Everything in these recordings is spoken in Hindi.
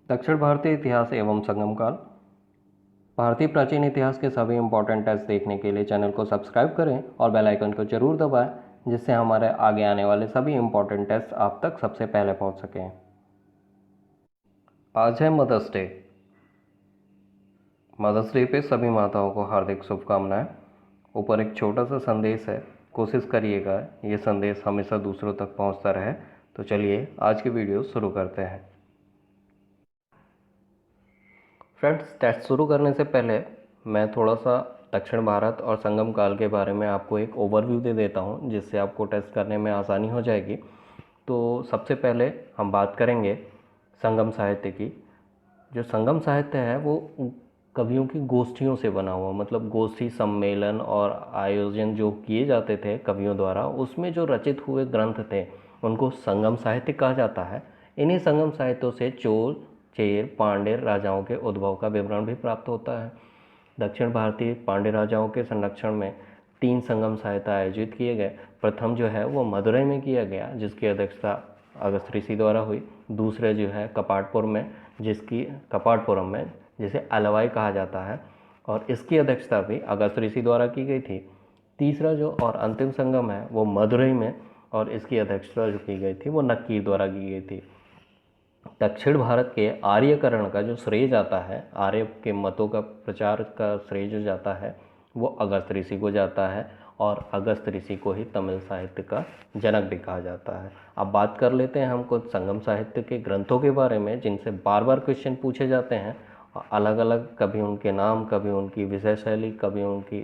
दक्षिण भारतीय इतिहास एवं संगम काल। भारतीय प्राचीन इतिहास के सभी इम्पोर्टेंट टेस्ट देखने के लिए चैनल को सब्सक्राइब करें और बेल आइकन को जरूर दबाएं, जिससे हमारे आगे आने वाले सभी इम्पोर्टेंट टेस्ट आप तक सबसे पहले पहुंच सकें। आज है मदर्स डे। मदर्स डे पे सभी माताओं को हार्दिक शुभकामनाएं। ऊपर एक छोटा सा संदेश है, कोशिश करिएगा ये संदेश हमेशा दूसरों तक पहुंचता रहे। तो चलिए आज की वीडियो शुरू करते हैं। फ्रेंड्स, टेस्ट शुरू करने से पहले मैं थोड़ा सा दक्षिण भारत और संगम काल के बारे में आपको एक ओवरव्यू दे देता हूं, जिससे आपको टेस्ट करने में आसानी हो जाएगी। तो सबसे पहले हम बात करेंगे संगम साहित्य की। जो संगम साहित्य है वो कवियों की गोष्ठियों से बना हुआ, मतलब गोष्ठी सम्मेलन और आयोजन जो किए जाते थे कवियों द्वारा, उसमें जो रचित हुए ग्रंथ थे उनको संगम साहित्य कहा जाता है। इन्हीं संगम साहित्यों से चोल, चेर, पांड्य राजाओं के उद्भव का विवरण भी प्राप्त होता है। दक्षिण भारतीय पांड्य राजाओं के संरक्षण में 3 संगम साहित्य आयोजित किए गए। प्रथम जो है वो मदुरई में किया गया, जिसकी अध्यक्षता अगस्त ऋषि द्वारा हुई। दूसरे जो है कपाटपुर में, कपाटपुरम में, जिसे अलवाई कहा जाता है, और इसकी अध्यक्षता भी अगस्त ऋषि द्वारा की गई थी। तीसरा जो और अंतिम संगम है वो मदुरई में, और इसकी अध्यक्षता जो की गई थी वो नक्कीर द्वारा की गई थी। दक्षिण भारत के आर्यकरण का जो श्रेय जाता है, आर्य के मतों का प्रचार का श्रेय जो जाता है वो अगस्त ऋषि को जाता है, और अगस्त ऋषि को ही तमिल साहित्य का जनक भी कहा जाता है। अब बात कर लेते हैं हम कुछ संगम साहित्य के ग्रंथों के बारे में, जिनसे बार बार क्वेश्चन पूछे जाते हैं। अलग अलग, कभी उनके नाम, कभी उनकी विषय शैली, कभी उनकी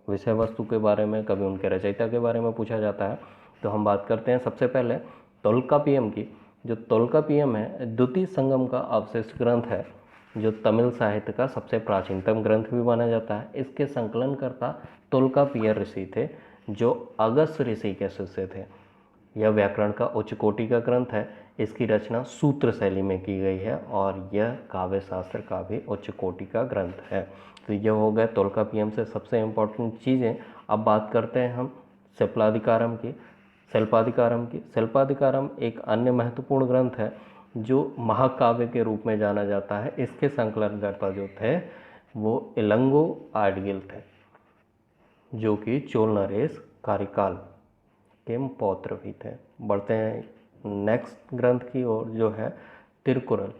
विषय वस्तु के बारे में, कभी उनके रचयिता के बारे में पूछा जाता है। तो हम बात करते हैं सबसे पहले तोल्कापियम की। जो तोल्कापियम है द्वितीय संगम का अवशिष्ट ग्रंथ है, जो तमिल साहित्य का सबसे प्राचीनतम ग्रंथ भी माना जाता है। इसके संकलनकर्ता तोल्कापियर ऋषि थे, जो अगस्त ऋषि के शिष्य थे। यह व्याकरण का उच्च कोटि का ग्रंथ है। इसकी रचना सूत्र शैली में की गई है, और यह काव्य शास्त्र का भी उच्च कोटि का ग्रंथ है। तो यह हो गए तोल्कापियम से सबसे इम्पोर्टेंट चीज़ें। अब बात करते हैं हम शिल्पाधिकारम की। शिल्पाधिकारम एक अन्य महत्वपूर्ण ग्रंथ है, जो महाकाव्य के रूप में जाना जाता है। इसके संकलनकर्ता जो थे वो इलंगो आडगिल थे, जो कि चोल नरेश कारिकाल के पौत्र भी थे। बढ़ते हैं नेक्स्ट ग्रंथ की ओर, जो है तिरुकुरल।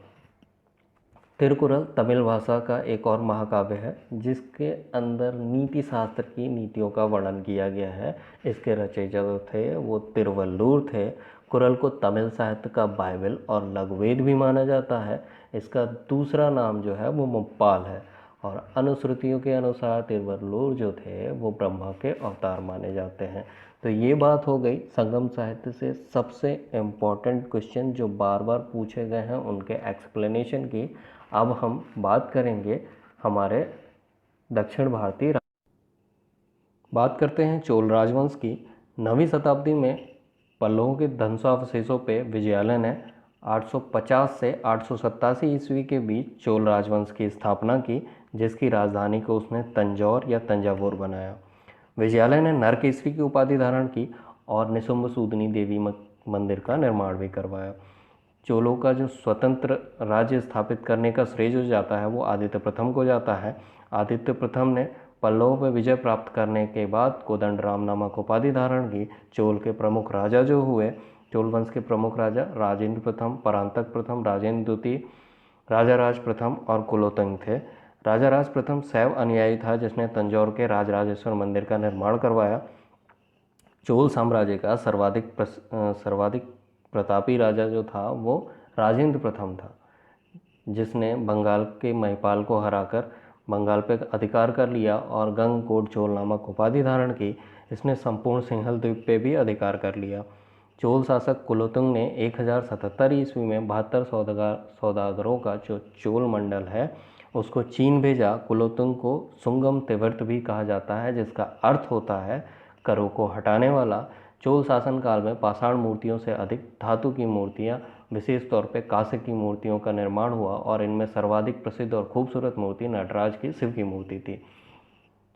तिरुकुरल तमिल भाषा का एक और महाकाव्य है, जिसके अंदर नीति शास्त्र की नीतियों का वर्णन किया गया है। इसके रचयिता जो थे वो तिरुवल्लुर थे। कुरल को तमिल साहित्य का बाइबल और लघुवेद भी माना जाता है। इसका दूसरा नाम जो है वो मुप्पाल है, और अनुश्रुतियों के अनुसार तिरुवल्लुर जो थे वो ब्रह्मा के अवतार माने जाते हैं। तो ये बात हो गई संगम साहित्य से सबसे इम्पोर्टेंट क्वेश्चन जो बार बार पूछे गए हैं उनके एक्सप्लेनेशन की। अब हम बात करेंगे हमारे दक्षिण भारतीय। बात करते हैं चोल राजवंश की। 9वीं शताब्दी में पल्लवों के ध्वंसावशेषों पे विजयालय ने 850 से 887 ईस्वी के बीच चोल राजवंश की स्थापना की, जिसकी राजधानी को उसने तंजौर या तंजावुर बनाया। विजयालय ने नरकेसरी की उपाधि धारण की और निशुंभ सूदनी देवी मंदिर का निर्माण भी करवाया। चोलों का जो स्वतंत्र राज्य स्थापित करने का श्रेय जो जाता है वो आदित्य प्रथम को जाता है। आदित्य प्रथम ने पल्लवों पर विजय प्राप्त करने के बाद कोदंडराम नामक उपाधि धारण की। चोल के प्रमुख राजा जो हुए, चोल वंश के प्रमुख राजा राजेंद्र प्रथम, परांतक प्रथम, राजेंद्र द्वितीय, राजा राज प्रथम और कुलोत्तुंग थे। राजा राज प्रथम शैव अनुयायी था, जिसने तंजौर के राजराजेश्वर मंदिर का निर्माण करवाया। चोल साम्राज्य का सर्वाधिक प्रतापी राजा जो था वो राजेंद्र प्रथम था, जिसने बंगाल के महिपाल को हराकर बंगाल पर अधिकार कर लिया और गंगकोट चोल नामक उपाधि धारण की। इसने संपूर्ण सिंहल द्वीप पे भी अधिकार कर लिया। चोल शासक कुलोत्तुंग ने 1077 ईस्वी में 72 सौदागरों का जो चोल मंडल है उसको चीन भेजा। कुलोत्तुंग को सुंगम तिब्बत भी कहा जाता है, जिसका अर्थ होता है करों को हटाने वाला। चोल शासनकाल में पाषाण मूर्तियों से अधिक धातु की मूर्तियां, विशेष तौर पर कांस्य की मूर्तियों का निर्माण हुआ, और इनमें सर्वाधिक प्रसिद्ध और खूबसूरत मूर्ति नटराज की शिव की मूर्ति थी।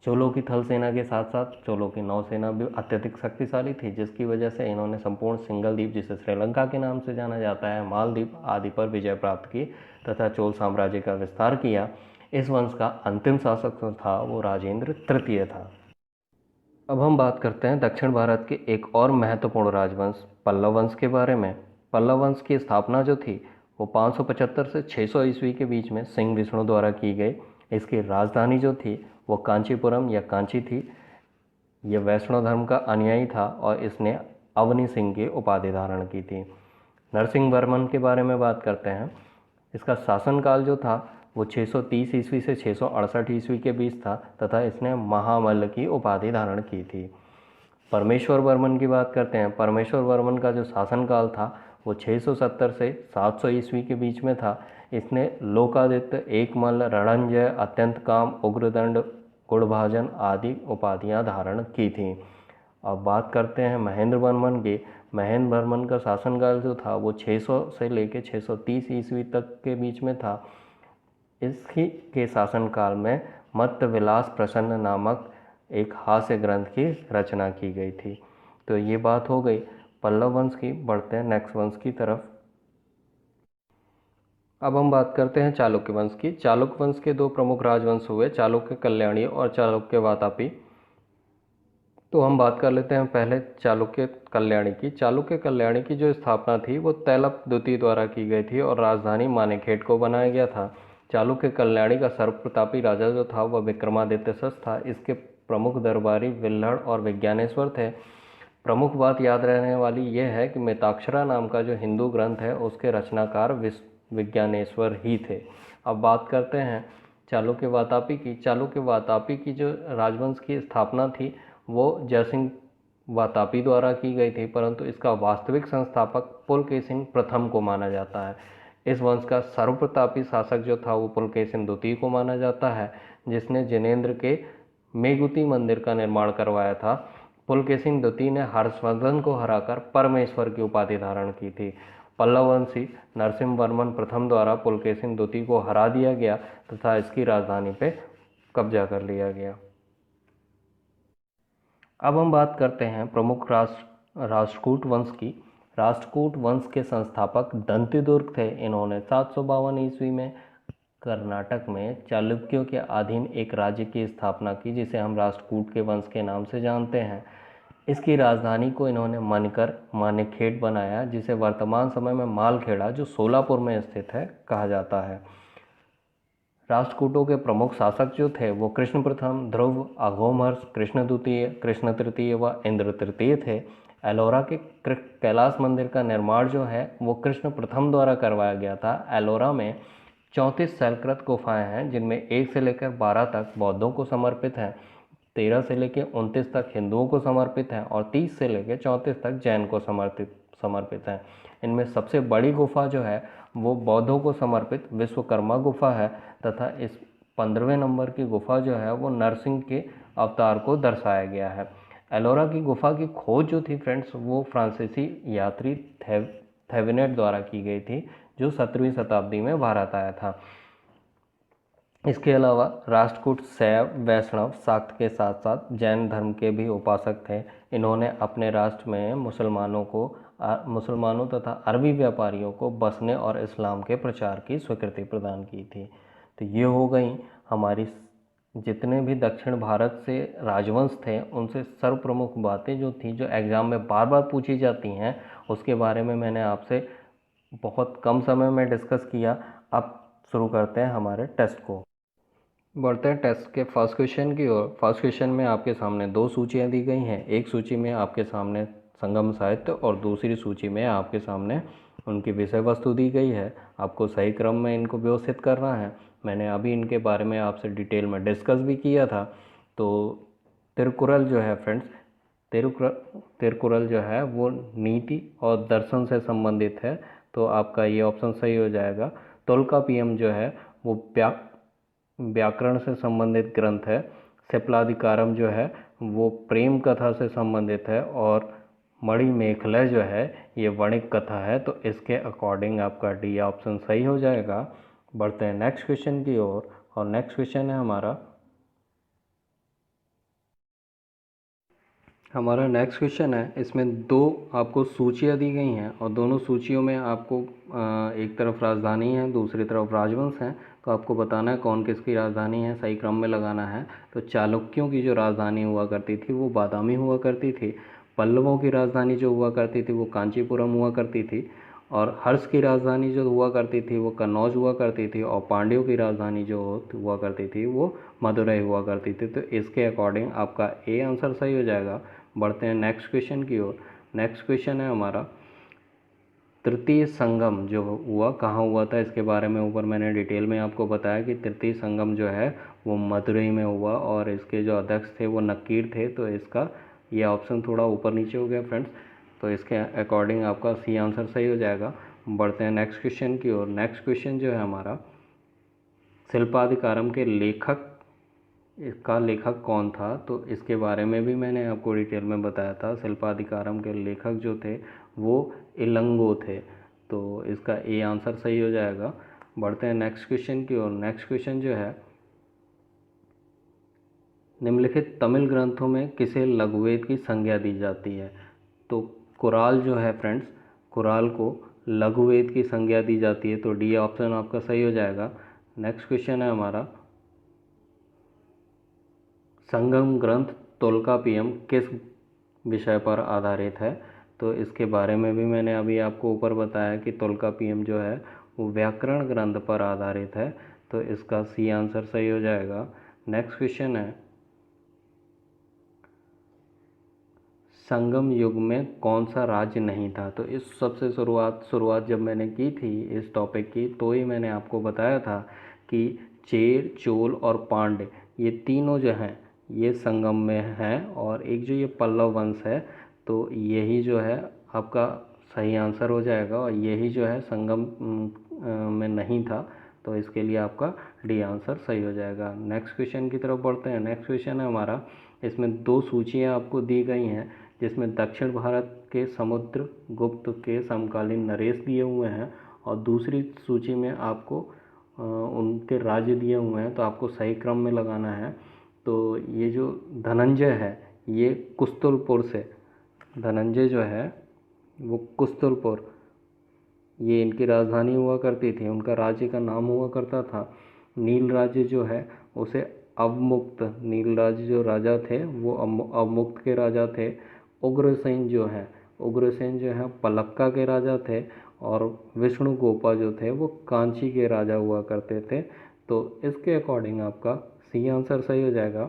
चोलों की थल सेना के साथ साथ चोलों की नौसेना भी अत्यधिक शक्तिशाली थी, जिसकी वजह से इन्होंने संपूर्ण सिंगल द्वीप, जिसे श्रीलंका के नाम से जाना जाता है, मालदीप आदि पर विजय प्राप्त की तथा चोल साम्राज्य का विस्तार किया। इस वंश का अंतिम शासक जो था वो राजेंद्र तृतीय था। अब हम बात करते हैं दक्षिण भारत के एक और महत्वपूर्ण राजवंश पल्लव वंश के बारे में। पल्लव वंश की स्थापना जो थी वो 575 से 600 ईस्वी के बीच में सिंह विष्णु द्वारा की गई। इसकी राजधानी जो थी वो कांचीपुरम या कांची थी। यह वैष्णव धर्म का अनुयायी था और इसने अवनी सिंह की उपाधि धारण की थी। नरसिंह वर्मन के बारे में बात करते हैं। इसका शासनकाल जो था वो 630 ईस्वी से 668 ईस्वी के बीच था तथा इसने महामल्ल की उपाधि धारण की थी। परमेश्वर वर्मन की बात करते हैं। परमेश्वर वर्मन का जो शासनकाल था वो 670 से 700 ईस्वी के बीच में था। इसने लोकादित्य, एकमल्ल, रणंजय, अत्यंत काम, उग्रदंड, गुणभाजन आदि उपाधियां धारण की थीं। अब बात करते हैं महेंद्र वर्मन की। महेंद्र वर्मन का शासनकाल जो था वो 600 से लेकर 630 ईस्वी तक के बीच में था। इसकी के शासनकाल में मत्त विलास प्रसन्न नामक एक हास्य ग्रंथ की रचना की गई थी। तो ये बात हो गई पल्लव वंश की। बढ़ते हैं नेक्स्ट वंश की तरफ। अब हम बात करते हैं चालुक्य वंश की। चालुक्य वंश के दो प्रमुख राजवंश हुए, चालुक्य कल्याणी और चालुक्य वातापी। तो हम बात कर लेते हैं पहले चालुक्य कल्याणी की। चालुक्य कल्याणी की जो स्थापना थी वो तैलप द्वितीय द्वारा की गई थी और राजधानी मानेकहेट को बनाया गया था। चालुक्य कल्याणी का सर्वप्रतापी राजा जो था वह विक्रमादित्य सच था। इसके प्रमुख दरबारी विल्हड़ और विज्ञानेश्वर थे। प्रमुख बात याद रहने वाली यह है कि मिताक्षरा नाम का जो हिंदू ग्रंथ है उसके रचनाकार विज्ञानेश्वर ही थे। अब बात करते हैं चालुक्य वातापी की। चालुक्य वातापी की जो राजवंश की स्थापना थी वो जयसिंह वातापी द्वारा की गई थी, परंतु इसका वास्तविक संस्थापक पुलकेशिन प्रथम को माना जाता है। इस वंश का सर्वप्रतापी शासक जो था वो पुलकेशिन द्वितीय को माना जाता है, जिसने जिनेंद्र के मेगुती मंदिर का निर्माण करवाया था। पुलकेशिन द्वितीय ने हर्षवर्धन को हराकर परमेश्वर की उपाधि धारण की थी। पल्लव वंशी नरसिंह वर्मन प्रथम द्वारा पुलकेशिन द्वितीय को हरा दिया गया तथा इसकी राजधानी पे कब्जा कर लिया गया। अब हम बात करते हैं प्रमुख राष्ट्रकूट वंश की। राष्ट्रकूट वंश के संस्थापक दंतिदुर्ग थे। इन्होंने 752 ईस्वी में कर्नाटक में चालुक्यों के अधीन एक राज्य की स्थापना की, जिसे हम राष्ट्रकूट के वंश के नाम से जानते हैं। इसकी राजधानी को इन्होंने मानकर मानेकहेट बनाया, जिसे वर्तमान समय में मालखेड़ा, जो सोलापुर में स्थित है, कहा जाता है। राष्ट्रकूटों के प्रमुख शासक जो थे वो कृष्ण प्रथम, ध्रुव, अघोमहर्ष, कृष्ण द्वितीय, कृष्ण तृतीय व इंद्र तृतीय थे। एलोरा के कैलाश मंदिर का निर्माण जो है वो कृष्ण प्रथम द्वारा करवाया गया था। एलोरा में 34 शैलकृत गुफाएं हैं, जिनमें 1 से लेकर 12 तक बौद्धों को समर्पित हैं, 13 से लेकर 29 तक हिंदुओं को समर्पित हैं और 30 से लेकर 34 तक जैन को समर्पित हैं। इनमें सबसे बड़ी गुफा जो है वो बौद्धों को समर्पित विश्वकर्मा गुफा है तथा इस 15वें नंबर की गुफा जो है वो नरसिंह के अवतार को दर्शाया गया है। एलोरा की गुफा की खोज जो थी फ्रेंड्स वो फ्रांसीसी यात्री थेवेनेट द्वारा की गई थी, जो 17वीं शताब्दी में भारत आया था। इसके अलावा राष्ट्रकूट शैव, वैष्णव, शाक्त के साथ साथ जैन धर्म के भी उपासक थे। इन्होंने अपने राष्ट्र में मुसलमानों तथा अरबी व्यापारियों को बसने और इस्लाम के प्रचार की स्वीकृति प्रदान की थी। तो ये हो गई हमारी जितने भी दक्षिण भारत से राजवंश थे उनसे सर्वप्रमुख बातें जो थी, जो एग्ज़ाम में बार बार पूछी जाती हैं, उसके बारे में मैंने आपसे बहुत कम समय में डिस्कस किया। अब शुरू करते हैं हमारे टेस्ट को। बढ़ते हैं टेस्ट के फर्स्ट क्वेश्चन की ओर। फर्स्ट क्वेश्चन में आपके सामने दो सूचियां दी गई हैं। एक सूची में आपके सामने संगम साहित्य और दूसरी सूची में आपके सामने उनकी विषय वस्तु दी गई है। आपको सही क्रम में इनको व्यवस्थित करना है। मैंने अभी इनके बारे में आपसे डिटेल में डिस्कस भी किया था। तो तिरुकुरल जो है फ्रेंड्स, तिरुकुरल जो है वो नीति और दर्शन से संबंधित है, तो आपका ये ऑप्शन सही हो जाएगा। तोल्कापियम जो है वो व्याकरण से संबंधित ग्रंथ है। सिप्लाधिकारम जो है वो प्रेम कथा से संबंधित है और मणिमेखला जो है ये वणिक कथा है। तो इसके अकॉर्डिंग आपका डी ऑप्शन सही हो जाएगा। बढ़ते हैं नेक्स्ट क्वेश्चन की ओर और नेक्स्ट क्वेश्चन है हमारा हमारा नेक्स्ट क्वेश्चन है, इसमें दो आपको सूचियाँ दी गई हैं और दोनों सूचियों में आपको एक तरफ राजधानी है, दूसरी तरफ राजवंश है। तो आपको बताना है कौन किसकी राजधानी है, सही क्रम में लगाना है। तो चालुक्यों की जो राजधानी हुआ करती थी वो बादामी हुआ करती थी। पल्लवों की राजधानी जो हुआ करती थी वो कांचीपुरम हुआ करती थी। और हर्ष की राजधानी जो हुआ करती थी वो कन्नौज हुआ करती थी। और पांड्यों की राजधानी जो हुआ करती थी वो मदुरई हुआ करती थी। तो इसके अकॉर्डिंग आपका ए आंसर सही हो जाएगा। बढ़ते हैं नेक्स्ट क्वेश्चन की ओर। नेक्स्ट क्वेश्चन है हमारा, तृतीय संगम जो हुआ कहाँ हुआ था, इसके बारे में ऊपर मैंने डिटेल में आपको बताया कि तृतीय संगम जो है वो मदुरई में हुआ और इसके जो अध्यक्ष थे वो नक्कीर थे। तो इसका ये ऑप्शन थोड़ा ऊपर नीचे हो गया फ्रेंड्स, तो इसके अकॉर्डिंग आपका सी आंसर सही हो जाएगा। बढ़ते हैं नेक्स्ट क्वेश्चन की ओर। नेक्स्ट क्वेश्चन जो है हमारा, शिल्पाधिकारम के लेखक, इसका लेखक कौन था, तो इसके बारे में भी मैंने आपको डिटेल में बताया था। शिल्पाधिकारम के लेखक जो थे वो इलंगो थे। तो इसका ए आंसर सही हो जाएगा। बढ़ते हैं नेक्स्ट क्वेश्चन की ओर। नेक्स्ट क्वेश्चन जो है, निम्नलिखित तमिल ग्रंथों में किसे लघुवेद की संज्ञा दी जाती है। तो कुराल जो है फ्रेंड्स, कुराल को लघुवेद की संज्ञा दी जाती है। तो डी ऑप्शन आपका सही हो जाएगा। नेक्स्ट क्वेश्चन है हमारा, संगम ग्रंथ तोल्कापियम किस विषय पर आधारित है। तो इसके बारे में भी मैंने अभी आपको ऊपर बताया कि तोल्कापियम जो है वो व्याकरण ग्रंथ पर आधारित है। तो इसका सी आंसर सही हो जाएगा। नेक्स्ट क्वेश्चन है, संगम युग में कौन सा राज्य नहीं था। तो इस सबसे शुरुआत जब मैंने की थी इस टॉपिक की, तो ही मैंने आपको बताया था कि चेर, चोल और पांड्य ये तीनों जो हैं ये संगम में हैं। और एक जो ये पल्लव वंश है तो यही जो है आपका सही आंसर हो जाएगा। और यही जो है संगम में नहीं था। तो इसके लिए आपका डी आंसर सही हो जाएगा। नेक्स्ट क्वेश्चन की तरफ बढ़ते हैं। नेक्स्ट क्वेश्चन है हमारा, इसमें दो सूचियाँ आपको दी गई हैं जिसमें दक्षिण भारत के समुद्रगुप्त के समकालीन नरेश दिए हुए हैं और दूसरी सूची में आपको उनके राज्य दिए हुए हैं। तो आपको सही क्रम में लगाना है। तो ये जो धनंजय है ये कुस्तुलपुर से, धनंजय जो है वो कुस्तुलपुर, ये इनकी राजधानी हुआ करती थी। उनका राज्य का नाम हुआ करता था नील राज्य जो है उसे अवमुक्त, नील राज्य जो राजा थे वो अवमुक्त के राजा थे। उग्रसेन जो है पलक्का के राजा थे। और विष्णु गोपा जो थे वो कांची के राजा हुआ करते थे। तो इसके अकॉर्डिंग आपका सी आंसर सही हो जाएगा।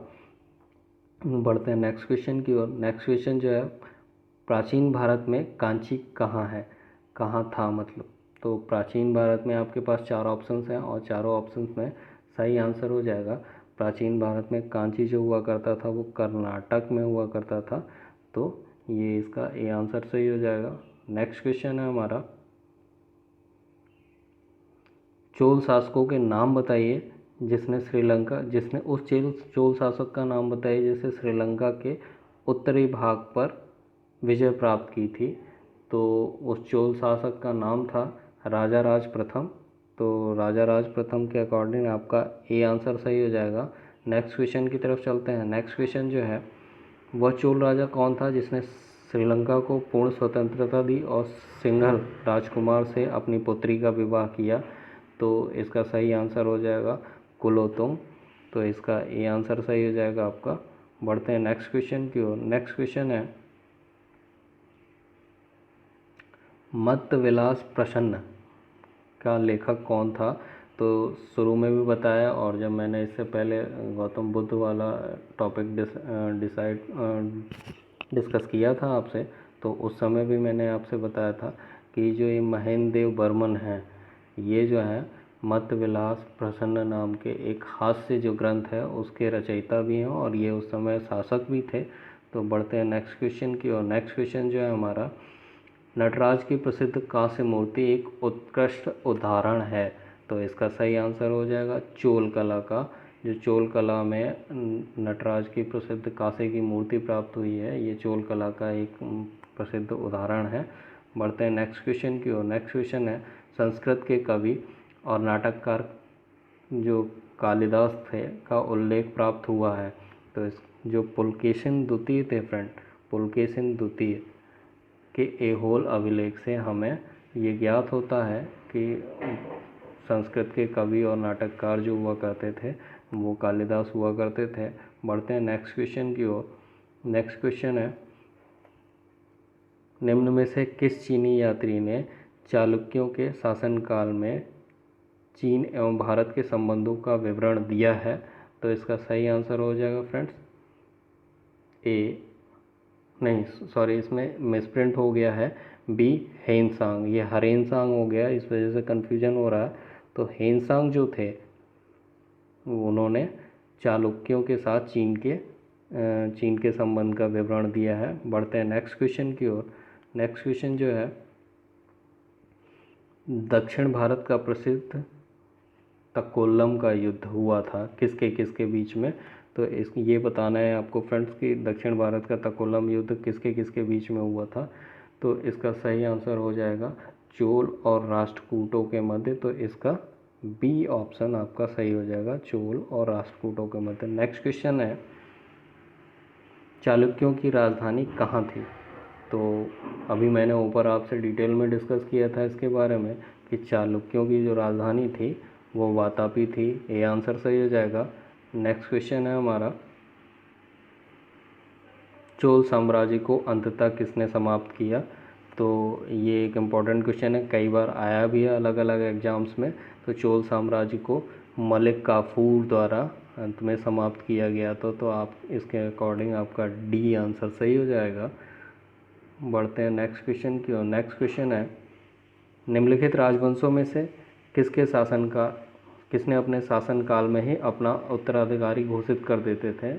बढ़ते हैं नेक्स्ट क्वेश्चन की ओर। नेक्स्ट क्वेश्चन जो है, प्राचीन भारत में कांची कहाँ है, कहाँ था मतलब। तो प्राचीन भारत में आपके पास चार ऑप्शंस हैं और चारों ऑप्शंस में सही आंसर हो जाएगा। प्राचीन भारत में कांची जो हुआ करता था वो कर्नाटक में हुआ करता था। तो ये इसका ए आंसर सही हो जाएगा। नेक्स्ट क्वेश्चन है हमारा, चोल शासकों के नाम बताइए जिसने उस चोल शासक का नाम बताइए जिसने श्रीलंका के उत्तरी भाग पर विजय प्राप्त की थी। तो उस चोल शासक का नाम था राजा राज प्रथम। तो राजा राज प्रथम के अकॉर्डिंग आपका ए आंसर सही हो जाएगा। नेक्स्ट क्वेश्चन की तरफ चलते हैं। नेक्स्ट क्वेश्चन जो है, वह चोल राजा कौन था जिसने श्रीलंका को पूर्ण स्वतंत्रता दी और सिंघल राजकुमार से अपनी पुत्री का विवाह किया। तो इसका सही आंसर हो जाएगा कुलोतुंग। तो इसका ए आंसर सही हो जाएगा आपका। बढ़ते हैं नेक्स्ट क्वेश्चन की ओर। नेक्स्ट क्वेश्चन है, मत्तविलास प्रसन्न का लेखक कौन था। तो शुरू में भी बताया और जब मैंने इससे पहले गौतम बुद्ध वाला टॉपिक डिस्कस किया था आपसे, तो उस समय भी मैंने आपसे बताया था कि जो ये महेंद्र देव बर्मन हैं ये जो है मत्तविलास प्रसन्न नाम के एक हास्य जो ग्रंथ है उसके रचयिता भी हैं और ये उस समय शासक भी थे। तो बढ़ते हैं नेक्स्ट क्वेश्चन की और। नेक्स्ट क्वेश्चन जो है हमारा, नटराज की प्रसिद्ध कांस्य मूर्ति एक उत्कृष्ट उदाहरण है। तो इसका सही आंसर हो जाएगा चोल कला का। जो चोल कला में नटराज की प्रसिद्ध कांसे की मूर्ति प्राप्त हुई है ये चोल कला का एक प्रसिद्ध उदाहरण है। बढ़ते हैं नेक्स्ट क्वेश्चन की ओर। नेक्स्ट क्वेश्चन है, संस्कृत के कवि और नाटककार जो कालिदास थे का उल्लेख प्राप्त हुआ है। तो इस जो पुलकेशिन द्वितीय थे फ्रेंड, पुलकेशिन द्वितीय के ऐहोल अभिलेख से हमें ये ज्ञात होता है कि संस्कृत के कवि और नाटककार जो हुआ करते थे वो कालिदास हुआ करते थे। बढ़ते हैं नेक्स्ट क्वेश्चन की ओर। नेक्स्ट क्वेश्चन है, निम्न में से किस चीनी यात्री ने चालुक्यों के शासनकाल में चीन एवं भारत के संबंधों का विवरण दिया है? तो इसका सही आंसर हो जाएगा फ्रेंड्स इसमें मिसप्रिंट हो गया है, बी हेनसांग। ये हरेनसांग हो गया, इस वजह से कन्फ्यूजन हो रहा है। तो हेनसांग जो थे उन्होंने चालुक्यों के साथ चीन के संबंध का विवरण दिया है। बढ़ते हैं नेक्स्ट क्वेश्चन की ओर। नेक्स्ट क्वेश्चन जो है, दक्षिण भारत का प्रसिद्ध तकोल्लम का युद्ध हुआ था किसके बीच में? तो ये बताना है आपको फ्रेंड्स कि दक्षिण भारत का तकोल्लम युद्ध किसके बीच में हुआ था। तो इसका सही आंसर हो जाएगा चोल और राष्ट्रकूटों के मध्य। तो इसका बी ऑप्शन आपका सही हो जाएगा, चोल और राष्ट्रकूटों के मध्य। नेक्स्ट क्वेश्चन है, चालुक्यों की राजधानी कहाँ थी? तो अभी मैंने ऊपर आपसे डिटेल में डिस्कस किया था इसके बारे में कि चालुक्यों की जो राजधानी थी वो वातापी थी। ये आंसर सही हो जाएगा। नेक्स्ट क्वेश्चन है हमारा, चोल साम्राज्य को अंततः किसने समाप्त किया? तो ये एक इम्पॉर्टेंट क्वेश्चन है, कई बार आया भी है अलग अलग एग्जाम्स में। तो चोल साम्राज्य को मलिक काफूर द्वारा अंत में समाप्त किया गया तो आप इसके अकॉर्डिंग आपका डी आंसर सही हो जाएगा। बढ़ते हैं नेक्स्ट क्वेश्चन की ओर। नेक्स्ट क्वेश्चन है, निम्नलिखित राजवंशों में से किसने अपने शासनकाल में ही अपना उत्तराधिकारी घोषित कर देते थे?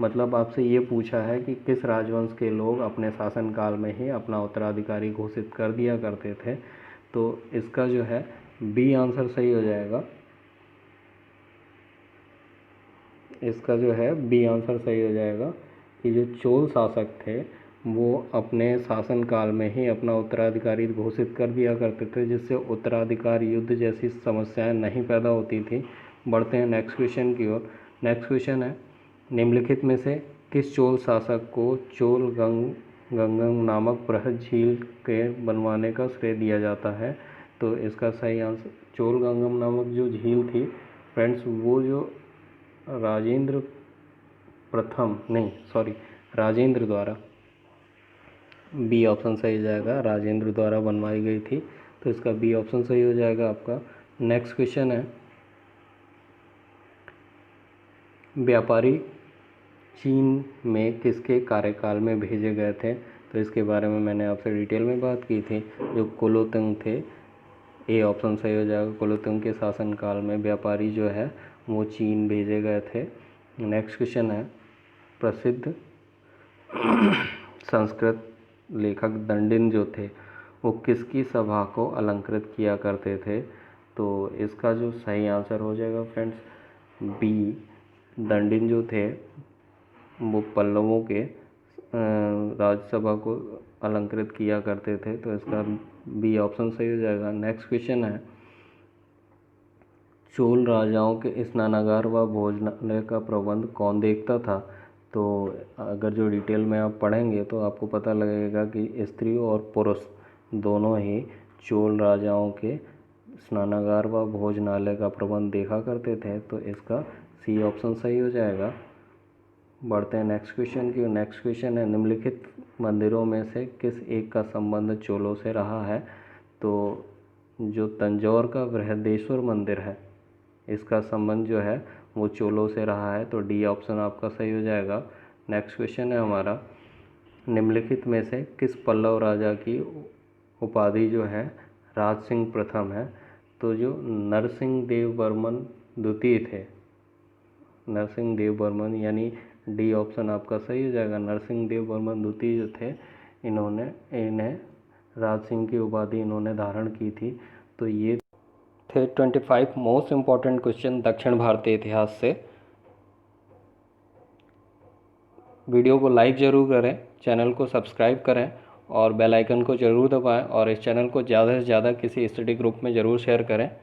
मतलब आपसे ये पूछा है कि किस राजवंश के लोग अपने शासनकाल में ही अपना उत्तराधिकारी घोषित कर दिया करते थे? तो इसका जो है बी आंसर सही हो जाएगा। इसका जो है बी आंसर सही हो जाएगा कि जो चोल शासक थे वो अपने शासनकाल में ही अपना उत्तराधिकारी घोषित कर दिया करते थे, जिससे उत्तराधिकार युद्ध जैसी समस्याएं नहीं पैदा होती थी। बढ़ते हैं नेक्स्ट क्वेश्चन की ओर। नेक्स्ट क्वेश्चन है, निम्नलिखित में से किस चोल शासक को चोल गंगम नामक बृहद झील के बनवाने का श्रेय दिया जाता है? तो इसका सही आंसर, चोल गंगम नामक जो झील थी फ्रेंड्स वो जो राजेंद्र द्वारा, बी ऑप्शन सही हो जाएगा, राजेंद्र द्वारा बनवाई गई थी। तो इसका बी ऑप्शन सही हो जाएगा आपका। नेक्स्ट क्वेश्चन है, व्यापारी चीन में किसके कार्यकाल में भेजे गए थे? तो इसके बारे में मैंने आपसे डिटेल में बात की थी। जो कुलोतुंग थे, ए ऑप्शन सही हो जाएगा, कुलोतुंग के शासनकाल में व्यापारी जो है वो चीन भेजे गए थे। नेक्स्ट क्वेश्चन है, प्रसिद्ध संस्कृत लेखक दंडिन जो थे वो किसकी सभा को अलंकृत किया करते थे? तो इसका जो सही आंसर हो जाएगा फ्रेंड्स बी, दंडिन जो थे वो पल्लवों के राज्यसभा को अलंकृत किया करते थे। तो इसका बी ऑप्शन सही हो जाएगा। नेक्स्ट क्वेश्चन है, चोल राजाओं के स्नानागार व भोजनालय का प्रबंध कौन देखता था? तो अगर जो डिटेल में आप पढ़ेंगे तो आपको पता लगेगा कि स्त्री और पुरुष दोनों ही चोल राजाओं के स्नानागार व भोजनालय का प्रबंध देखा करते थे। तो इसका सी ऑप्शन सही हो जाएगा। बढ़ते हैं नेक्स्ट क्वेश्चन की। नेक्स्ट क्वेश्चन है, निम्नलिखित मंदिरों में से किस एक का संबंध चोलों से रहा है? तो जो तंजौर का बृहदेश्वर मंदिर है इसका संबंध जो है वो चोलों से रहा है। तो डी ऑप्शन आपका सही हो जाएगा। नेक्स्ट क्वेश्चन है हमारा, निम्नलिखित में से किस पल्लव राजा की उपाधि जो है राज सिंह प्रथम है? तो जो नरसिंह देव बर्मन द्वितीय थे, नरसिंह देव बर्मन, यानी डी ऑप्शन आपका सही हो जाएगा। नरसिंह देव बर्मन द्वितीय जो थे इन्हें राज सिंह की उपाधि इन्होंने धारण की थी। तो ये थे 25 मोस्ट इम्पॉर्टेंट क्वेश्चन दक्षिण भारतीय इतिहास से। वीडियो को लाइक ज़रूर करें, चैनल को सब्सक्राइब करें और बेल आइकन को ज़रूर दबाएं और इस चैनल को ज़्यादा से ज़्यादा किसी स्टडी ग्रुप में ज़रूर शेयर करें।